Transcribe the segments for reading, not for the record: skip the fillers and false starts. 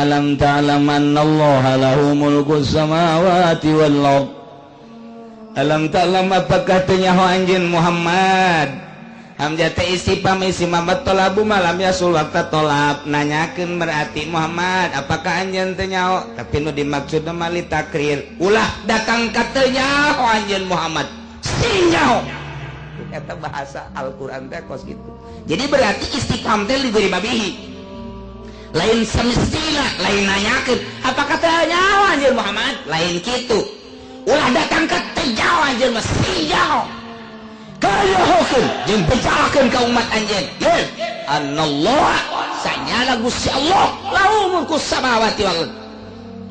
alam ta'lam annallaha lahu mulkus samawati wal ard. Alam ta'lam apakah tenyaho anjeun Muhammad hamzah teh istifham isimamat tolabu malam ya sulwakta tolab nanyakeun berarti Muhammad apakah anjeun teu nyaho tapi nu dimaksud mah li takrir ulah datang ka teu nyaho anjeun Muhammad sing nyaho eta bahasa Al-Qur'an teh kos kitu. Jadi berarti istifham teh li babihi lain semestinya lain nanyakeun apakah teu nyaho anjeun Muhammad lain kitu ulah datang ke tejauh anjeun mah sijauh kayahokeun jeung bejakeun ka umat anjeun yeun anallah sanyana Gusti Allah lahu mulkus samawati wal ard.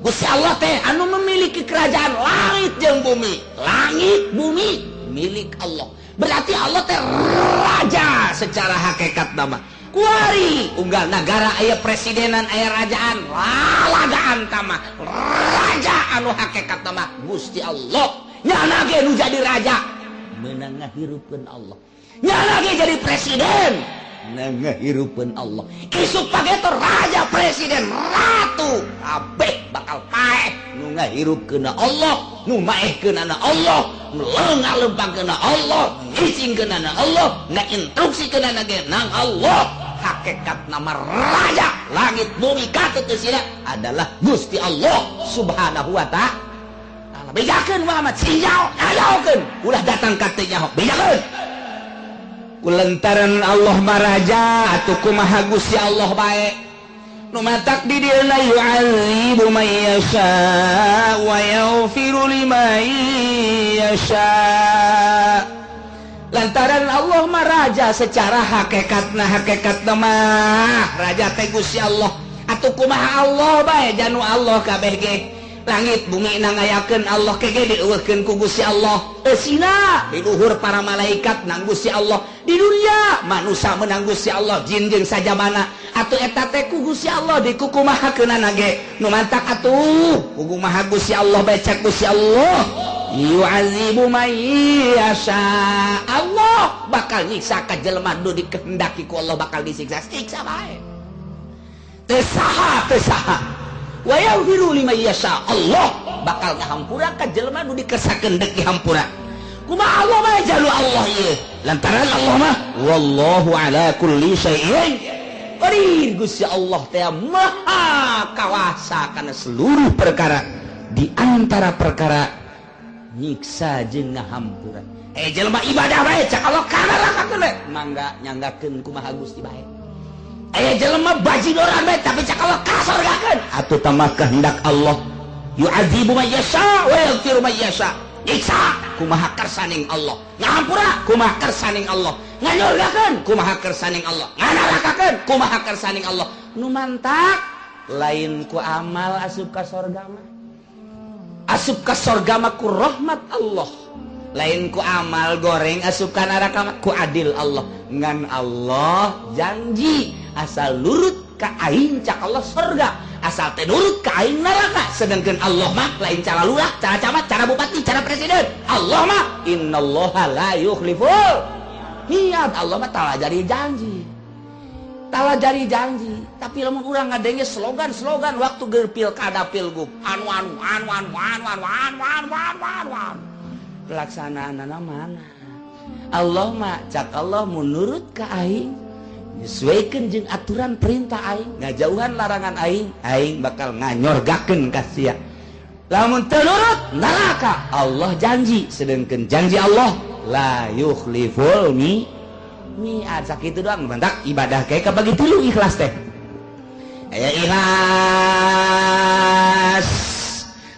Gusti Allah teh anu memiliki kerajaan langit jeung bumi. Langit bumi milik Allah. Berarti Allah teh raja secara hakikat nama. Kuari unggal negara aya presidenan aya rajaan lalagaan tama raja anu hakikat nama Gusti Allah nyana ge nu jadi raja meunang ngahirupkeun Allah nyana ge jadi presiden ngahirupkeun Allah isuk page teh raja presiden ratu kabeh bakal paeh nu ngahirupkeun Allah nu maehkeunana Allah nu leungaleumpangkeunana Allah ngicingkeunana Allah ngainstruksikeunana ge nang Allah. Hakikat nama raja langit bumi kateteusina adalah Gusti Allah subhanahu wa ta'ala. Bejakeun Muhammad sinjau ngajaokeun ulah datang ka teu nyaho bejakeun kulantaran Allah maraja atuh kumaha Gusti Allah bae nu matak di dieu yu'adzibu man yasha wa yaghfiru liman yasha. Lantaran Allah mah raja secara hakikat mah raja teh Gusti Allah atuh kumaha Allah bae janu Allah kabeh ge langit bumi nangayakeun Allah kege dieuweuhkeun ku Gusti Allah eusina di luhur para malaikat nang Gusti Allah di dunia manusia menang Gusti Allah jin jeung sajabana atuh eta teh ku Gusti Allah dikukumahakeunana ge nu mantak atuh ku kumaha Gusti Allah bae cek Gusti Allah yu'adzibu man yasha. Allah bakal nyiksa ka jelema nu dikehendaki ku Allah bakal disiksa siksa bae teu saha wa yaghfiru liman yasha. Allah bakal ngahampura ka jelema nu dikesakeun deuk dihampura kumaha Allah bae jalu Allah ieu lantaran Allah mah wallahu ala kulli syai'in qadir. Gusti Allah teh maha kawasa kana seluruh perkara di antara perkara nyiksa jeung ngahampura. Jelema ibadah bae cak Allah kanarakakeun we mangga nyanggakeun kumaha Gusti bae. Jelema bajidoran bae tapi cak Allah kasorgakeun atuh tamah kehendak Allah yu'adzibu man yasha wa yaghfiru man yasha. Nyiksa kumaha kersaning Allah ngahampura kumaha kersaning Allah nganyurgakeun kumaha kersaning Allah nganarakakeun kumaha kersaning Allah nu mantak lain ku amal asup ka sorga mah asup ka sorga mah ku rahmat Allah lain ku amal goreng asup ka neraka mah ku adil Allah ngan Allah janji asal nurut ka aing cak Allah sorga asal teh nurut ka aing neraka sedangkeun Allah mah lain cara lurah cara camat cara bupati cara presiden Allah mah innallaha la yukhliful miad. Allah mah tala jadi janji tapi lamun urang ngadenge slogan waktu geur pilkada pilgub anu pelaksanaanna mana Allah mah cak Allah menurut ka aing nyesuaikeun jeung aturan perintah aing ngajauhan larangan aing bakal nganyorgakeun ka sia lamun teu nurut neraka. Allah janji sedengkeun janji Allah la yukhliful mi'ad sakitu doang mantak ibadah kayak kabagi tilu ikhlas teh aya ikhlas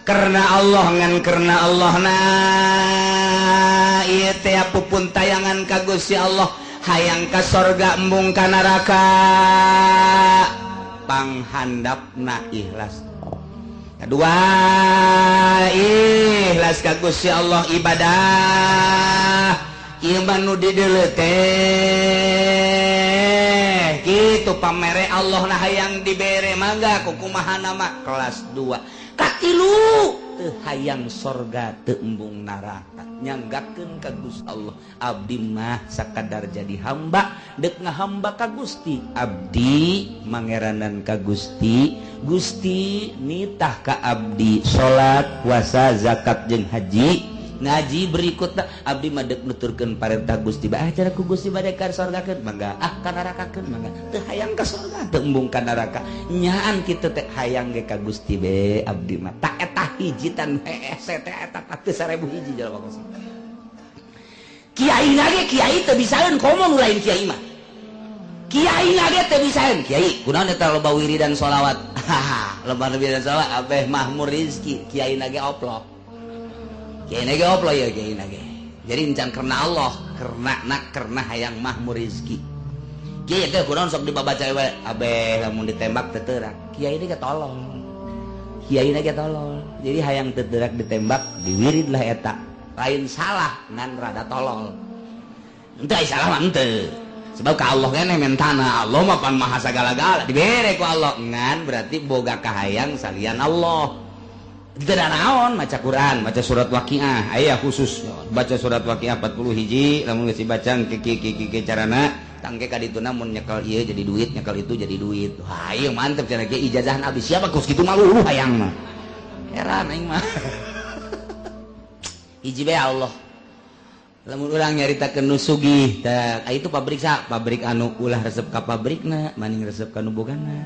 karena Allah ngan karena Allah na ieu teh pupun tayangan ka Gusti Allah hayang ka sorga embung ka neraka panghandapna ikhlas. Kedua ikhlas ka Gusti Allah ibadah iman nu di dieu teh kitu pamere Allah nah hayang dibere mangga kukumaha nama kelas 2 katilu teu hayang sorga teu embung neraka nyanggakeun ka Gusti Allah abdi mah sakadar jadi hamba deuk ngahamba ka Gusti abdi mangeranan ka Gusti Gusti nitah ka abdi salat puasa zakat jeung haji ngaji berikutna abdi mah deuk nuturkeun parentah Gusti bae acara ku Gusti bade ka sorgakeun mangga ka nerakakeun mangga teu hayang ka sorga teu embung ka neraka nyaan kitu teh hayang ge ka Gusti be abdi mah tak eta hijitan hese teh eta 1000 hiji jalma kos kiai nage kiai teu bisaeun komo nu lain kiai mah kiai nage teu bisaeun kiai kunaon eta loba wiridan sholawat loba wiridan sholawat abeh Mahmur Rizki kiai nage oplok kiai nage oplo ya kiai nage jadi encan karena Allah karena hayang Mahmur Rizki kiai teh kunaon sok dibabaca we abeh lamun ditembak teu teurak kiai nage tolol kiai nage tolol jadi hayang teu teurak ditembak diwirid lah eta lain salah ngan rada tolol henteu aya salah mah henteu sebab ka Allah keneh mentana Allah mah pan maha sagala-gala dibere ku Allah ngan berarti boga kahayang salian Allah. Tidak naon maca Quran, baca surat Waqiah, aya khusus baca surat Waqiah 40 hiji, lamun geus dibaca ki carana tangke ka dituna mun nyekel ieu jadi duit, nyekel itu jadi duit. Wah, ieu mantep cenah ge ijazahan abis siapa kus kitu mah luluh hayang mah. Heran aing mah. Hiji bae Allah. Lamun urang nyaritakeun nu sugih, tah itu pabrik pabrik anu ulah resep ka pabrikna, maning resep ka nu bogana.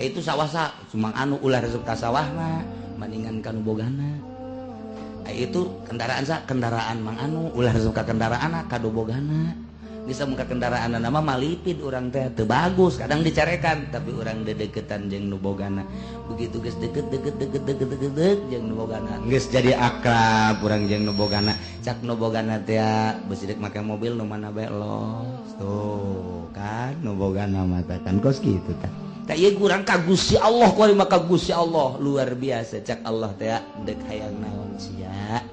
Itu sawah cuma anu ulah resep ka sawahna. Maningan kanu bogana itu kendaraan mang anu ulah resep ka kendaraan kadu bogana bisa muka kendaraan nama malipid orang teh teu bagus kadang dicarekan tapi orang dedeketan jeung nu bogana begitu geus deket jeung nu bogana geus jadi akrab urang jeung nu bogana cak nu bogana teh beus deuk make mobil nu mana bae los tuh kan nu bogana mah kan kos kitu tah ieu kurang ka Gusti Allah kuari mah ka Gusti Allah luar biasa cak Allah teh deuk hayang naon sia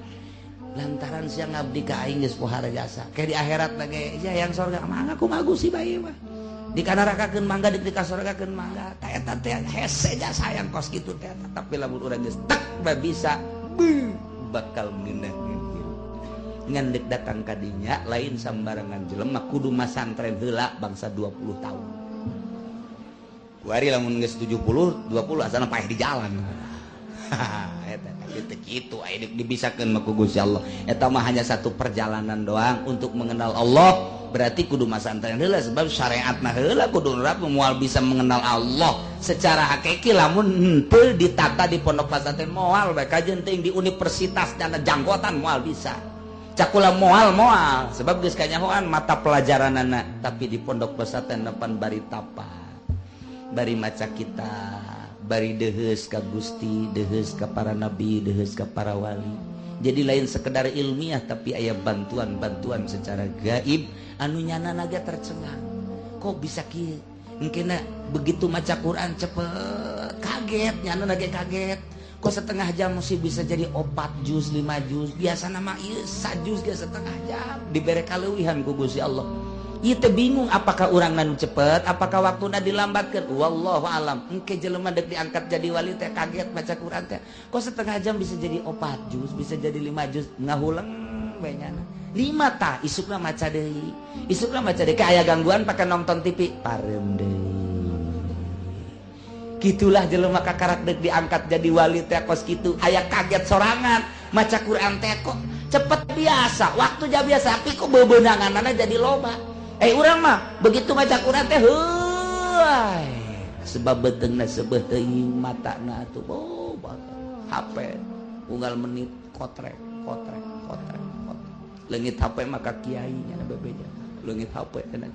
lantaran sia ngabdi ka aing geus pohara jasa ke di akhirat lagi sia hayang sorga mangga kumaha Gusti bae mah di kanarakakeun mangga di kasorgakeun mangga ta eta teh hese jasa hayang kos kitu teh tapi lamun urang geus tek bisa bakal ngeunah ngan deuk datang ka dinya lain sambarangan jelema kudu masantren heula bangsa 20 tahun kuari lamun geus 70 20 asana paeh di jalan eta kitu aya dibisakeun mah ku Gusti Allah eta mah hanya satu perjalanan doang untuk mengenal Allah berarti kudu masantren heula sebab syariatna heula kudu nerap moal bisa mengenal Allah secara hakiki lamun henteu ditata di pondok pesantren moal bae kajeun teuing di universitas dan janggotan moal bisa cakula moal sebab geus kanyahoan mata pelajaranana tapi di pondok pesantren depan bari tapa bari maca kita bari deheus ka Gusti deheus ka para nabi deheus ka para wali jadi lain sekedar ilmiah tapi aya bantuan secara gaib anu nyanana ge tercengang kok bisa kieu engkena begitu maca Quran cepet kaget nyanana ge kaget kok setengah jam masih bisa jadi 4 juz 5 juz biasana mah ieu sajuz ge setengah jam dibere kaleuwihan ku Gusti Allah. Ieu teh bingung apakah urang nu cepet apakah waktuna dilambatkeun wallahu alam engke jelema deuk diangkat jadi wali teh kaget baca Quran teh kok setengah jam bisa jadi 4 juz bisa jadi 5 juz ngahuleng bae nyana 5 tah isukna maca deui aya gangguan pake nonton TV pareum deui gitulah jelema kakarak deuk diangkat jadi wali teh kos kitu aya kaget sorangan maca Quran teh kok cepet biasa waktu ja biasa tapi kok bebeunanganna jadi loba urang mah begitu maca Quran teh heuy sebab beteungna seubeuh teuing matana atuh HP unggal menit kotrek leungit HP mah ka kiai nya bebeja leungit HP kana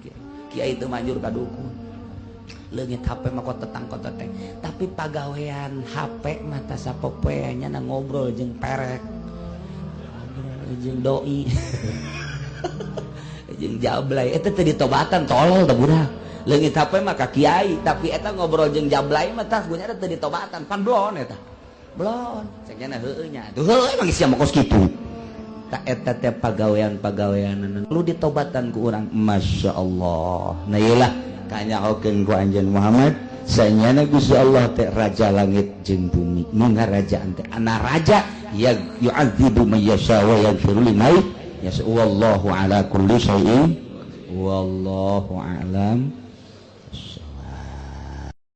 kiai teu manjur ka dukun leungit HP mah kotetang tapi pagawean HP mah tah sapopoe nya ngobrol jeung perek jeung doi jeung jablay eta teh ditobatan tolol teh budak leungit HP mah ka kiai tapi eta ngobrol jeung jablay mah tah gunyana teh ditobatan pan blon eta blon cenah heueuh nya tuh heueuh emang sia mah kos kitu ta eta teh pagawean lu ditobatan ku urang masyaallah nah ieulah kanyahokeun ku anjeun Muhammad sayana Gusti Allah teh raja langit jeung bumi nu ngarajaan teh anak raja ya yu'adzibu may yasha wa yaghfiru liman yasha wallahu ala kulli syai'in wallahu a'lam